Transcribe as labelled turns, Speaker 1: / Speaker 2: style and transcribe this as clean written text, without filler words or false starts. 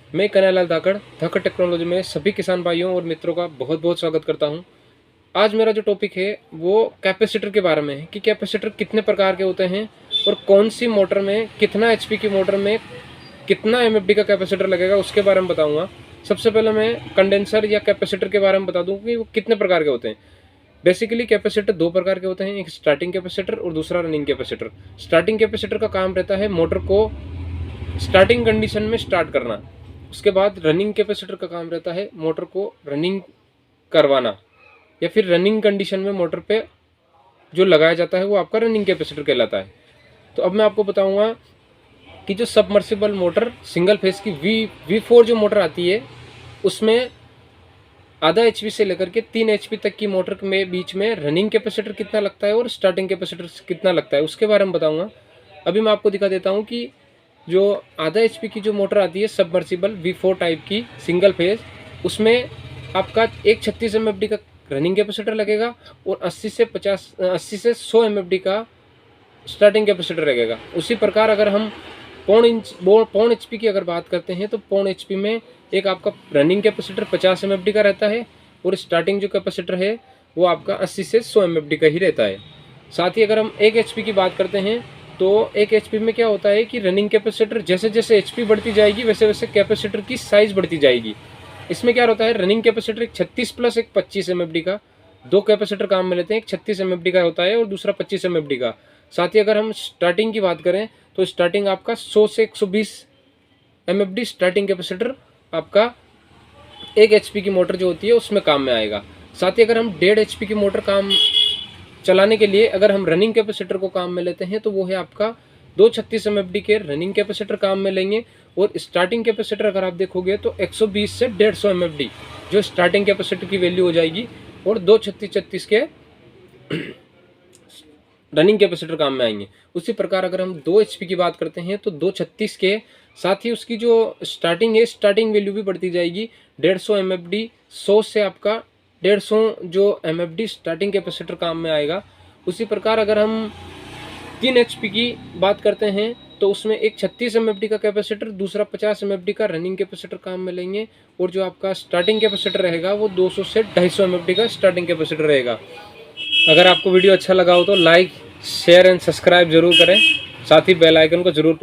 Speaker 1: मैं कन्हैयालाल धाकड़ धाकड़ टेक्नोलॉजी में सभी किसान भाइयों और मित्रों का बहुत बहुत स्वागत करता हूं। आज मेरा जो टॉपिक है वो कैपेसिटर के बारे में है कि कैपेसिटर कितने प्रकार के होते हैं और कौन सी मोटर में कितना एचपी की मोटर में कितना एमएफडी का कैपेसिटर लगेगा उसके बारे में बताऊंगा। सबसे पहले मैं कंडेंसर या कैपेसिटर के बारे में बता दूं कि वो कितने प्रकार के होते हैं। बेसिकली कैपेसिटर दो प्रकार के होते हैं, एक स्टार्टिंग कैपेसिटर और दूसरा रनिंग कैपेसिटर। स्टार्टिंग कैपेसिटर का काम रहता है मोटर को स्टार्टिंग कंडीशन में स्टार्ट करना। उसके बाद रनिंग कैपेसिटर का काम रहता है मोटर को रनिंग करवाना, या फिर रनिंग कंडीशन में मोटर पे जो लगाया जाता है वो आपका रनिंग कैपेसिटर कहलाता है। तो अब मैं आपको बताऊंगा कि जो सबमर्सिबल मोटर सिंगल फेस की V4 जो मोटर आती है उसमें आधा एचपी से लेकर के 3 एचपी तक की मोटर में बीच में रनिंग कैपेसिटर कितना लगता है और स्टार्टिंग कैपेसिटर कितना लगता है उसके बारे में बताऊंगा। अभी मैं आपको दिखा देता हूँ कि जो आधा एचपी की जो मोटर आती है सबमर्सिबल V4 टाइप की सिंगल फेज, उसमें आपका एक 36 एमएफडी का रनिंग कैपेसिटर लगेगा और 80 से 100 एमएफडी का स्टार्टिंग कैपेसिटर लगेगा। उसी प्रकार अगर हम पौन एचपी की अगर बात करते हैं तो पौन एचपी में एक आपका रनिंग कैपेसिटर 50 एमएफडी का रहता है और स्टार्टिंग जो कैपेसिटर है वो आपका 80 से 100 एमएफडी का ही रहता है। साथ ही अगर हम एक एचपी की बात करते हैं तो एक एचपी में क्या होता है कि रनिंग कैपेसिटर जैसे जैसे एचपी बढ़ती जाएगी वैसे वैसे कैपेसिटर की साइज बढ़ती जाएगी। इसमें क्या होता है, रनिंग कैपेसिटर एक 36 प्लस एक 25 एमएफडी का, दो कैपेसिटर काम में लेते हैं। एक 36 एमएफडी का होता है और दूसरा 25 एमएफडी का। साथ ही अगर हम स्टार्टिंग की बात करें तो स्टार्टिंग आपका 100 से 120 एमएफडी स्टार्टिंग कैपेसिटर आपका एक एचपी की मोटर जो होती है उसमें काम में आएगा। साथ ही अगर हम 1.5 एचपी की मोटर काम चलाने के लिए अगर हम रनिंग कैपेसिटर को काम में लेते हैं तो वो है आपका 236 एमएफडी के रनिंग कैपेसिटर काम में लेंगे। और स्टार्टिंग कैपेसिटर अगर आप देखोगे तो 120 से 150 एमएफडी जो स्टार्टिंग कैपेसिटर की वैल्यू हो जाएगी और 236 के रनिंग कैपेसिटर काम में आएंगे। उसी प्रकार अगर हम 2 एचपी की बात करते हैं तो 236 के साथ ही उसकी जो स्टार्टिंग है स्टार्टिंग वैल्यू भी बढ़ती जाएगी 150 एमएफडी, 100 से आपका 150 जो एमएफडी स्टार्टिंग कैपेसिटर काम में आएगा। उसी प्रकार अगर हम 3 एचपी की बात करते हैं तो उसमें एक 36 एमएफडी का कैपेसिटर, दूसरा 50 एमएफडी का रनिंग कैपेसिटर काम में लेंगे और जो आपका स्टार्टिंग कैपेसिटर रहेगा वो 200 से 250 एमएफडी का स्टार्टिंग कैपेसिटर रहेगा। अगर आपको वीडियो अच्छा लगा हो तो लाइक शेयर एंड सब्सक्राइब जरूर करें, साथ ही बेल आइकन को जरूर